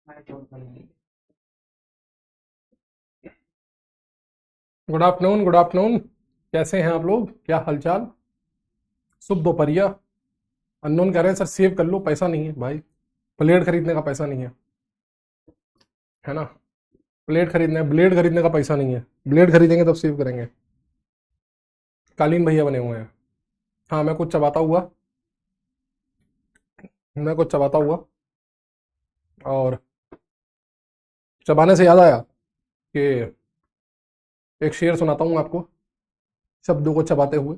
Good afternoon, good afternoon. कैसे हैं आप लोग? क्या हालचाल? शुभ दोपहरिया। अननोन कह रहे हैं सर सेव कर लो, पैसा नहीं है भाई। प्लेट खरीदने का पैसा नहीं है ना। प्लेट खरीदने, ब्लेड खरीदने का पैसा नहीं है। ब्लेड खरीदेंगे तब सेव करेंगे। कालीन भैया बने हुए हैं। हाँ, मैं कुछ चबाता हुआ और चबाने से याद आया कि एक शेर सुनाता हूँ आपको, शब्दों को चबाते हुए।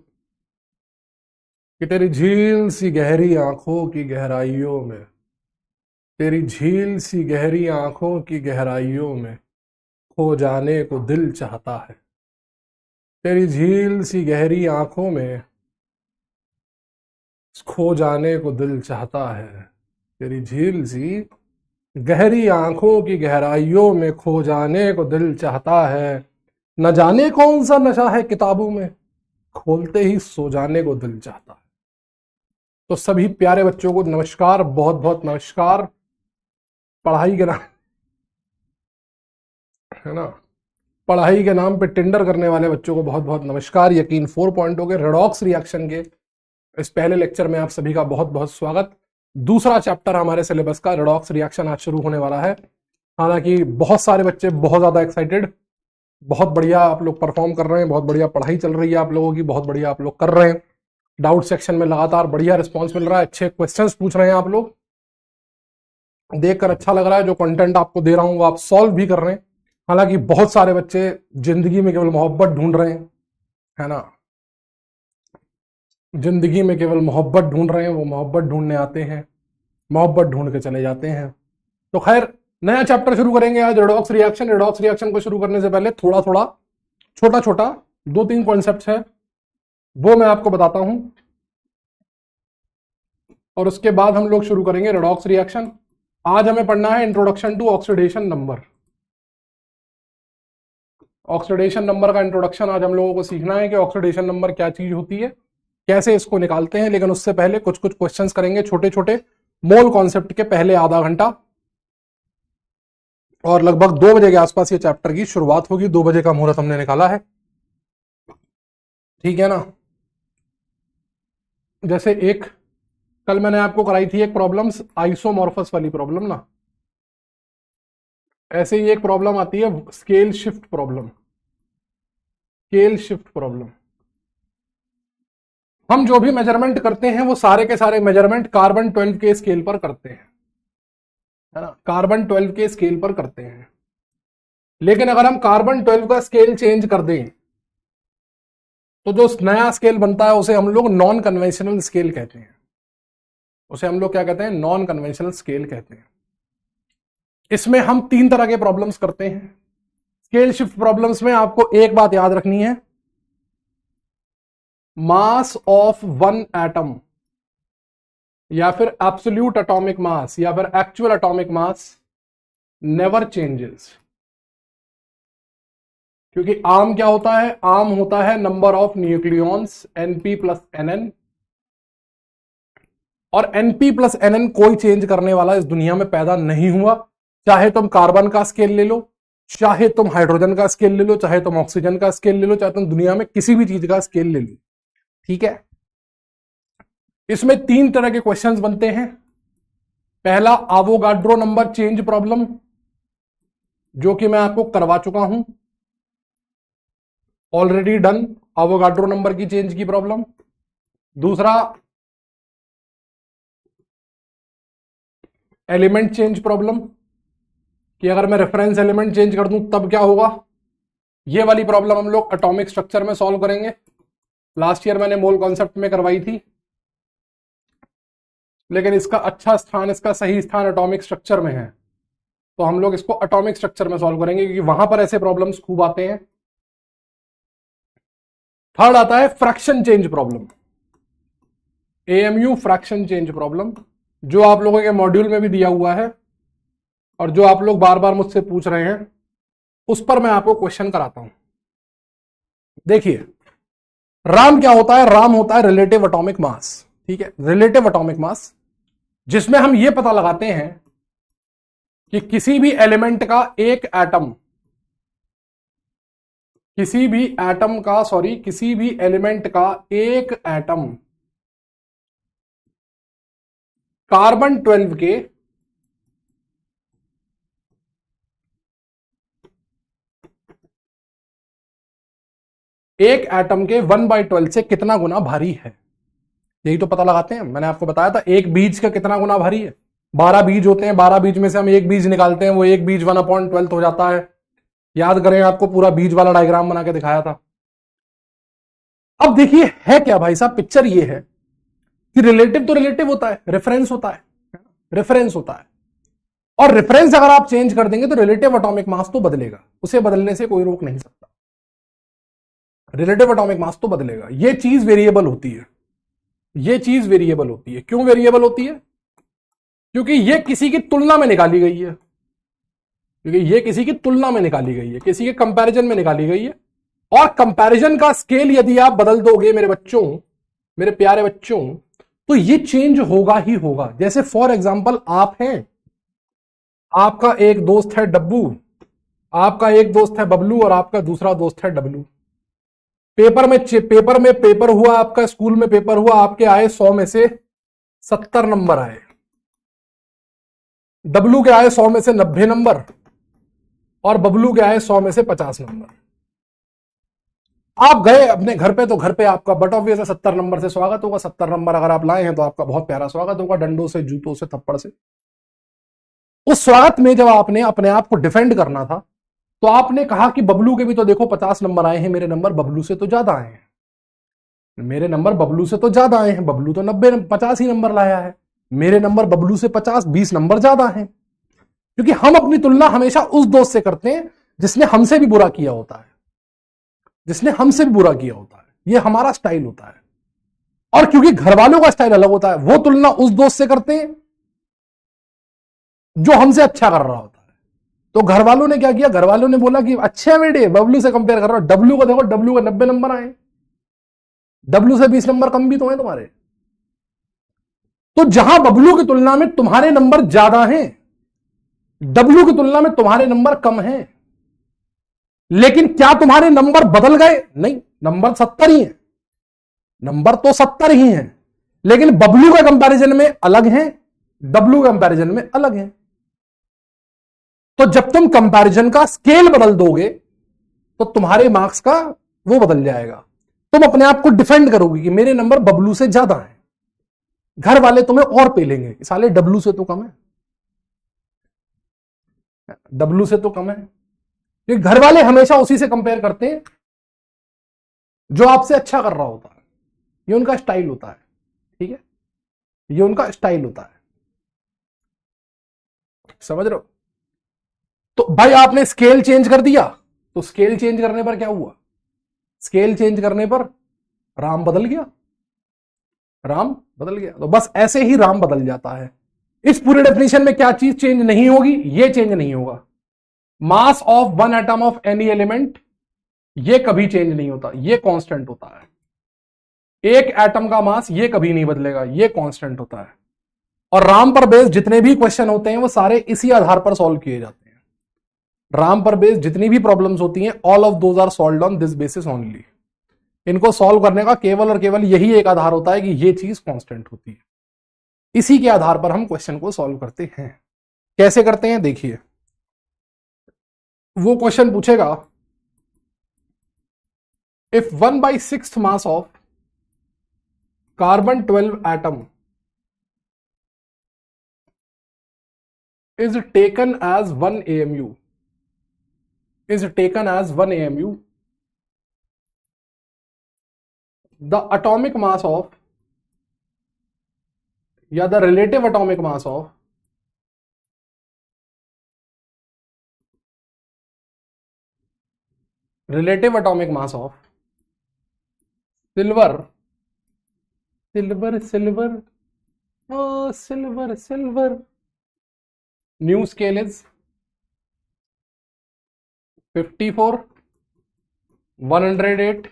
कि तेरी झील सी गहरी आंखों की गहराइयों में, तेरी झील सी गहरी आंखों की गहराइयों में खो जाने को दिल चाहता है। तेरी झील सी गहरी आंखों में खो जाने को दिल चाहता है। तेरी झील सी गहरी आंखों की गहराइयों में खो जाने को दिल चाहता है। न जाने कौन सा नशा है किताबों में, खोलते ही सो जाने को दिल चाहता है। तो सभी प्यारे बच्चों को नमस्कार, बहुत बहुत नमस्कार। पढ़ाई के नाम, है ना, पढ़ाई के नाम पे टेंडर करने वाले बच्चों को बहुत बहुत नमस्कार। यकीन 4 पॉइंटों के रेडॉक्स रिएक्शन के इस पहले लेक्चर में आप सभी का बहुत बहुत स्वागत। दूसरा चैप्टर हमारे सिलेबस का रेडॉक्स रिएक्शन आज शुरू होने वाला है। हालांकि बहुत सारे बच्चे बहुत ज्यादा एक्साइटेड, बहुत बढ़िया आप लोग परफॉर्म कर रहे हैं, बहुत बढ़िया पढ़ाई चल रही है आप लोगों की, बहुत बढ़िया आप लोग कर रहे हैं। डाउट सेक्शन में लगातार बढ़िया रिस्पॉन्स मिल रहा है, अच्छे क्वेश्चंस पूछ रहे हैं आप लोग, देखकर अच्छा लग रहा है। जो कंटेंट आपको दे रहा हूं वो आप सॉल्व भी कर रहे हैं। हालांकि बहुत सारे बच्चे जिंदगी में केवल मोहब्बत ढूंढ रहे हैं, है ना, जिंदगी में केवल मोहब्बत ढूंढ रहे हैं। वो मोहब्बत ढूंढने आते हैं, मोहब्बत ढूंढ के चले जाते हैं। तो खैर, नया चैप्टर शुरू करेंगे आज, रेडॉक्स रिएक्शन। रेडॉक्स रिएक्शन को शुरू करने से पहले थोड़ा थोड़ा, छोटा छोटा 2-3 कॉन्सेप्ट है, वो मैं आपको बताता हूं और उसके बाद हम लोग शुरू करेंगे रेडॉक्स रिएक्शन। आज हमें पढ़ना है introduction to oxidation number. Oxidation number का इंट्रोडक्शन आज हम लोगों को सीखना है कि ऑक्सीडेशन नंबर क्या चीज होती है, कैसे इसको निकालते हैं। लेकिन उससे पहले कुछ कुछ क्वेश्चंस करेंगे छोटे छोटे, मोल कॉन्सेप्ट के पहले आधा घंटा, और लगभग 2 बजे के आसपास ये चैप्टर की शुरुआत होगी। 2 बजे का मुहूर्त हमने निकाला है, ठीक है ना। जैसे एक कल मैंने आपको कराई थी एक प्रॉब्लम्स, आइसोमॉर्फस वाली प्रॉब्लम ना, ऐसे ही एक प्रॉब्लम आती है scale shift problem. Scale shift problem, हम जो भी मेजरमेंट करते हैं वो सारे के सारे मेजरमेंट कार्बन 12 के स्केल पर करते हैं, है ना, कार्बन 12 के स्केल पर करते हैं। लेकिन अगर हम कार्बन 12 का स्केल चेंज कर दें तो जो नया स्केल बनता है उसे हम लोग नॉन कन्वेंशनल स्केल कहते हैं। उसे हम लोग क्या कहते हैं? नॉन कन्वेंशनल स्केल कहते हैं। इसमें हम 3 तरह के प्रॉब्लम्स करते हैं। स्केल शिफ्ट प्रॉब्लम्स में आपको एक बात याद रखनी है, मास ऑफ वन एटम या फिर एब्सोल्यूट एटॉमिक मास या फिर actual atomic mass never changes. क्योंकि आम क्या होता है? आम होता है number of nucleons np plus nn, और एनपी प्लस एनएन कोई चेंज करने वाला इस दुनिया में पैदा नहीं हुआ। चाहे तुम कार्बन का स्केल ले लो, चाहे तुम हाइड्रोजन का स्केल ले लो, चाहे तुम ऑक्सीजन का स्केल ले लो, चाहे तुम दुनिया में किसी भी चीज का स्केल ले लो, ठीक है। इसमें 3 तरह के क्वेश्चंस बनते हैं। पहला आवोगाड्रो नंबर चेंज प्रॉब्लम, जो कि मैं आपको करवा चुका हूं, ऑलरेडी डन, आवोगाड्रो नंबर की चेंज की प्रॉब्लम। दूसरा एलिमेंट चेंज प्रॉब्लम, कि अगर मैं रेफरेंस एलिमेंट चेंज कर दूं तब क्या होगा। ये वाली प्रॉब्लम हम लोग एटॉमिक स्ट्रक्चर में सॉल्व करेंगे। लास्ट ईयर मैंने मोल कॉन्सेप्ट में करवाई थी, लेकिन इसका अच्छा स्थान, इसका सही स्थान एटॉमिक स्ट्रक्चर में है, तो हम लोग इसको एटॉमिक स्ट्रक्चर में सॉल्व करेंगे क्योंकि वहां पर ऐसे प्रॉब्लम्स खूब आते हैं। थर्ड आता है fraction change problem, AMU fraction change problem, जो आप लोगों के मॉड्यूल में भी दिया हुआ है और जो आप लोग बार बार मुझसे पूछ रहे हैं, उस पर मैं आपको क्वेश्चन कराता हूं। देखिए, राम क्या होता है? राम होता है रिलेटिव एटॉमिक मास, ठीक है, रिलेटिव एटॉमिक मास, जिसमें हम ये पता लगाते हैं कि किसी भी एलिमेंट का एक एटम, किसी भी एटम का, सॉरी, किसी भी एलिमेंट का एक एटम कार्बन 12 के एक एटम के 1/12 से कितना गुना भारी है, यही तो पता लगाते हैं। मैंने आपको बताया था एक बीज का कितना गुना भारी है। 12 बीज होते हैं, 12 बीज में से हम एक बीज निकालते हैं, वो एक बीज 1/12 हो जाता है। याद करें, आपको पूरा बीज वाला डायग्राम बना के दिखाया था। अब देखिए है क्या भाई साहब, पिक्चर ये है कि रिलेटिव तो रिलेटिव होता है, रेफरेंस होता है, रेफरेंस होता है। और रेफरेंस अगर आप चेंज कर देंगे तो रिलेटिव एटॉमिक मास तो बदलेगा, उसे बदलने से कोई रोक नहीं सकता। रिलेटिव एटॉमिक मास तो बदलेगा, ये चीज वेरिएबल होती है, ये चीज वेरिएबल होती है। क्यों वेरिएबल होती है? क्योंकि ये किसी की तुलना में निकाली गई है, क्योंकि ये किसी की तुलना में निकाली गई है, किसी के कंपैरिजन में निकाली गई है। और कंपैरिजन का स्केल यदि आप बदल दोगे मेरे बच्चों, मेरे प्यारे बच्चों, तो ये चेंज होगा ही होगा। जैसे फॉर एग्जांपल आप हैं, आपका एक दोस्त है डब्बू, आपका एक दोस्त है बबलू और आपका दूसरा दोस्त है डब्लू। पेपर हुआ, आपका स्कूल में पेपर हुआ, आपके आए 100 में से 70 नंबर आए, डब्लू के आए 100 में से 90 नंबर और बबलू के आए 100 में से 50 नंबर। आप गए अपने घर पे, तो घर पे आपका बट ऑब्वियस है 70 नंबर से स्वागत होगा। 70 नंबर अगर आप लाए हैं तो आपका बहुत प्यारा स्वागत होगा, डंडों से, जूतों से, थप्पड़ से। उस स्वागत में जब आपने अपने आप को डिफेंड करना था तो आपने कहा कि बबलू के भी तो देखो 50 नंबर आए हैं, मेरे नंबर बबलू से तो ज्यादा आए हैं, मेरे नंबर बबलू से तो ज्यादा आए हैं, बबलू तो 50 ही नंबर लाया है, मेरे नंबर बबलू से 20 नंबर ज्यादा हैं। क्योंकि हम अपनी तुलना हमेशा उस दोस्त से करते हैं जिसने हमसे भी बुरा किया होता है, जिसने हमसे भी बुरा किया होता है। ये हमारा स्टाइल होता है। और क्योंकि घर वालों का स्टाइल अलग होता है, वो तुलना उस दोस्त से करते हैं जो हमसे अच्छा कर रहा होता है। तो घर वालों ने क्या किया, घर वालों ने बोला कि अच्छे बेटे बबलू से कंपेयर कर रहा हूं, डब्लू को देखो, डब्लू का 90 नंबर आए, डब्लू से 20 नंबर कम भी तो है तुम्हारे। तो जहां बबलू की तुलना में तुम्हारे नंबर ज्यादा हैं, डब्लू की तुलना में तुम्हारे नंबर कम हैं, लेकिन क्या तुम्हारे नंबर बदल गए? नहीं, नंबर 70 ही है, नंबर तो 70 ही है, लेकिन बबलू के कंपैरिजन में अलग हैं, डब्लू के कंपैरिजन में अलग हैं। तो जब तुम कंपैरिजन का स्केल बदल दोगे तो तुम्हारे मार्क्स का वो बदल जाएगा। तुम अपने आप को डिफेंड करोगे कि मेरे नंबर बबलू से ज्यादा हैं। घर वाले तुम्हें और पेलेंगे, साले डब्लू से तो कम है, डब्लू से तो कम है। क्योंकि घर वाले हमेशा उसी से कंपेयर करते हैं जो आपसे अच्छा कर रहा होता है। ये उनका स्टाइल होता है, ठीक है, ये उनका स्टाइल होता है, समझ रहे हो? तो भाई आपने स्केल चेंज कर दिया, तो स्केल चेंज करने पर क्या हुआ? स्केल चेंज करने पर राम बदल गया, राम बदल गया। तो बस ऐसे ही राम बदल जाता है। इस पूरे डेफिनेशन में क्या चीज चेंज नहीं होगी? ये चेंज नहीं होगा। Mass of one atom of any element, ये कभी चेंज नहीं होता, ये कांस्टेंट होता है। एक एटम का मास ये कभी नहीं बदलेगा, ये कांस्टेंट होता है। और राम पर बेस्ड जितने भी क्वेश्चन होते हैं वो सारे इसी आधार पर सॉल्व किए जाते हैं। राम पर बेस्ड जितनी भी प्रॉब्लम्स होती हैं, all of those are solved on this basis only. इनको सॉल्व करने का केवल और केवल यही एक आधार होता है कि ये चीज कांस्टेंट होती है। इसी के आधार पर हम क्वेश्चन को सॉल्व करते हैं। कैसे करते हैं देखिए, वो क्वेश्चन पूछेगा if 1/6 mass of carbon 12 atom is taken as 1 AMU, is taken as 1 AMU, the atomic mass of या the relative atomic mass of relative atomic mass of silver, silver, silver, oh silver, silver, new scale is 54, 108,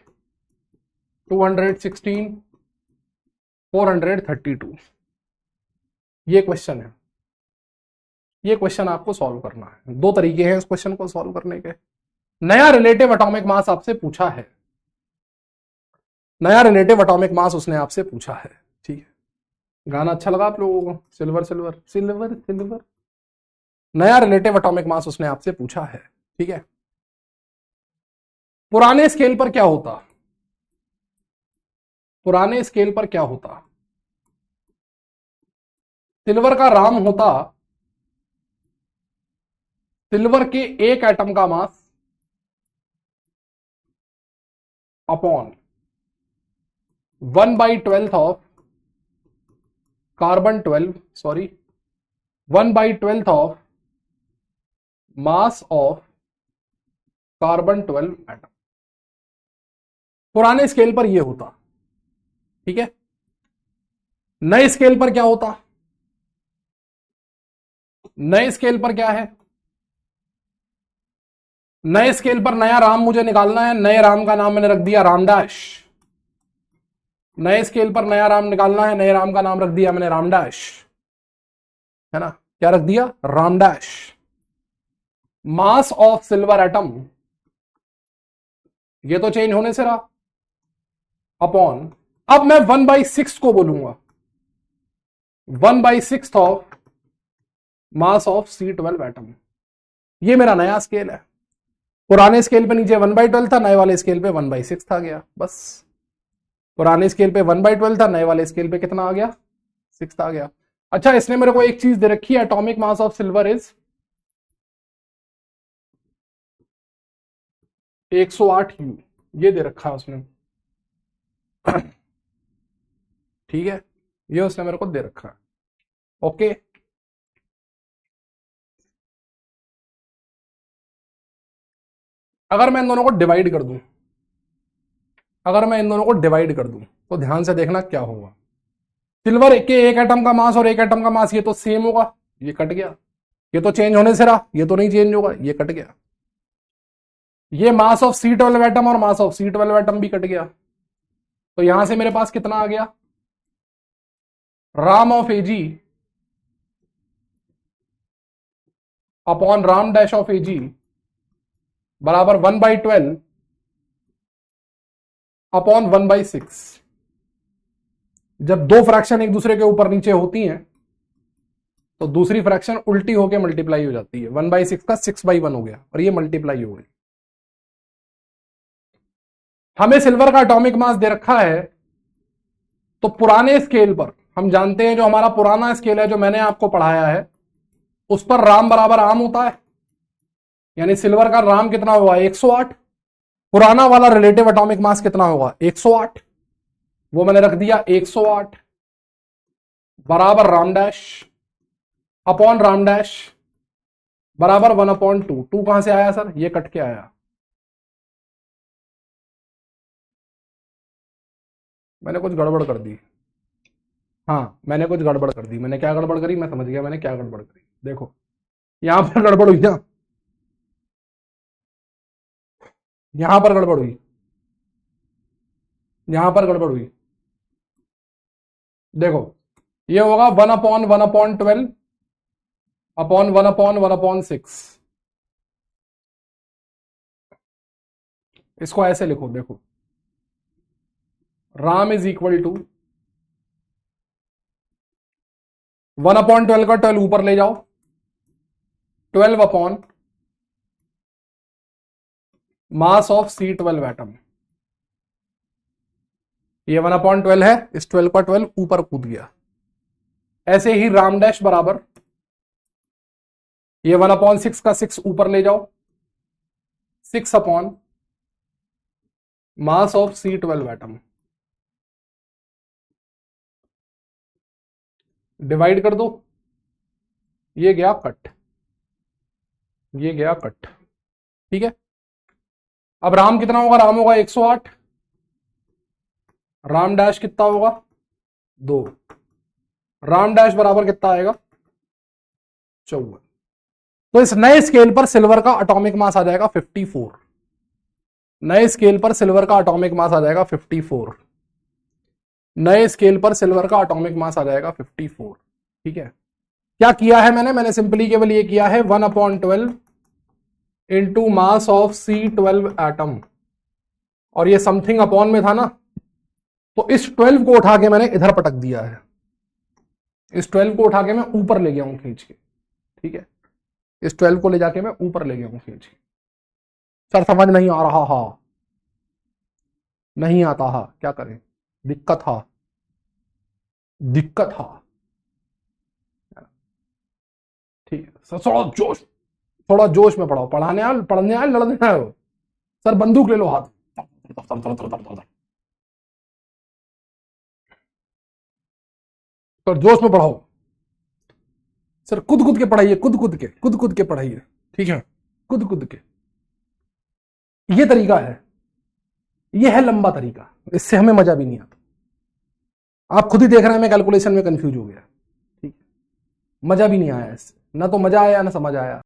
216, 432। ये question है, ये question आपको solve करना है। दो तरीके हैं इस क्वेश्चन को सॉल्व करने के। नया रिलेटिव एटॉमिक मास आपसे पूछा है, नया रिलेटिव एटॉमिक मास उसने आपसे पूछा है। ठीक है, गाना अच्छा लगा आप लोगों को? Silver silver silver silver. नया रिलेटिव एटॉमिक मास उसने आपसे पूछा है। ठीक है, पुराने स्केल पर क्या होता, पुराने स्केल पर क्या होता? सिल्वर का राम होता, सिल्वर के एक एटम का mass upon 1/12 of carbon 12, sorry 1/12 of mass of carbon 12 atom. पुराने स्केल पर यह होता। ठीक है, नए स्केल पर क्या होता? नए स्केल पर क्या है? नए स्केल पर नया राम मुझे निकालना है। नए राम का नाम मैंने रख दिया राम डैश। नए स्केल पर नया राम निकालना है, नए राम का नाम रख दिया मैंने राम डैश, है ना? क्या रख दिया? Ram dash. Mass of silver atom, ये तो चेंज होने से रहा, अपॉन, अब मैं 1/6 को बोलूंगा, 1/6 of mass of C12 atom. ये मेरा नया स्केल है। पुराने स्केल पे नीचे 1/12 था, नए वाले स्केल पे 1/6 था गया, बस। पुराने स्केल पे 1/12 था, नए वाले स्केल पे कितना आ गया? 6 आ गया। अच्छा, इसने मेरे को एक चीज दे रखी है, atomic mass of silver is 108 U, ये दे रखा है उसने। ठीक है, ये उसने मेरे को दे रखा है। ओके, अगर मैं इन दोनों को डिवाइड कर दूं, अगर मैं इन दोनों को डिवाइड कर दूं तो ध्यान से देखना क्या होगा। सिल्वर के एक एटम का मास और एक एटम का मास ये तो सेम होगा, ये कट गया। ये तो चेंज होने से रहा, ये तो नहीं चेंज होगा, ये कट गया। ये मास ऑफ C12 एटम और मास ऑफ C12 एटम भी कट गया। तो यहां से मेरे पास कितना आ गया? Ram of Ag upon Ram dash of Ag बराबर 1/12 अपॉन 1/6। जब दो फ्रैक्शन एक दूसरे के ऊपर नीचे होती हैं तो दूसरी फ्रैक्शन उल्टी होकर मल्टीप्लाई हो जाती है। 1/6 का 6/1 हो गया और ये मल्टीप्लाई हो गई। हमें सिल्वर का एटॉमिक मास दे रखा है, तो पुराने स्केल पर हम जानते हैं, जो हमारा पुराना स्केल है जो मैंने आपको पढ़ाया है, उस पर राम बराबर आम होता है। यानी सिल्वर का राम कितना होगा? 108। पुराना वाला रिलेटिव एटॉमिक मास कितना होगा? 108। वो मैंने रख दिया 108 बराबर Ram dash upon Ram dash बराबर 1/2। 2 कहां से आया सर? ये कट के आया। मैंने कुछ गड़बड़ कर दी। हाँ, मैंने कुछ गड़बड़ कर दी। मैंने क्या गड़बड़ करी? मैं समझ गया मैंने क्या गड़बड़ करी। देखो, यहां पर गड़बड़ हुई ना, यहां पर गड़बड़ हुई, यहां पर गड़बड़ हुई। देखो, ये होगा 1/1/12 अपॉन 1/1/6। इसको ऐसे लिखो, देखो, राम इज इक्वल टू 1/12 का 12 ऊपर ले जाओ, 12 upon mass of C12 atom. ये 1/12 है, इस 12 का 12 ऊपर कूद गया। ऐसे ही राम डैश बराबर, ये 1/6 का 6 ऊपर ले जाओ, 6 upon mass of C12 atom. Divide कर दो, ये गया कट, ये गया कट। ठीक है, अब राम कितना होगा? राम होगा 108। राम डैश कितना होगा? 2। राम डैश बराबर कितना आएगा? 54। तो इस नए स्केल पर सिल्वर का एटॉमिक मास आ जाएगा 54। नए स्केल पर सिल्वर का एटॉमिक मास आ जाएगा 54। नए स्केल पर सिल्वर का एटॉमिक मास आ जाएगा 54। ठीक है, क्या किया है मैंने सिंपली केवल ये किया है 1/12 into mass of C12 atom, और ये समथिंग अपॉन में था ना, तो इस 12 को उठा के मैंने इधर पटक दिया है, इस 12 को उठा के मैं ऊपर ले गया हूं खींच के, ठीक है, इस 12 को ले जाके मैं ऊपर ले गया हूं खींच के। सर समझ नहीं आ रहा, हा नहीं आता, हा क्या करें, दिक्कत हा, दिक्कत हा, ठीक है सर, थोड़ा जोश में पढ़ाओ, पढ़ने आए लड़ने आए हो, सर बंदूक ले लो हाथ, सर जोश में पढ़ाओ, सर कूद के पढ़ाइए, कूद के पढ़ाइए, ठीक है, कूद के, ये तरीका है, ये है लंबा तरीका, इससे हमें मजा भी नहीं आता। आप खुद ही देख रहे हैं मैं कैलकुलेशन में कंफ्यूज हो गया, ठीक है, मजा भी नहीं आया इससे, ना तो मजा आया ना समझ आया।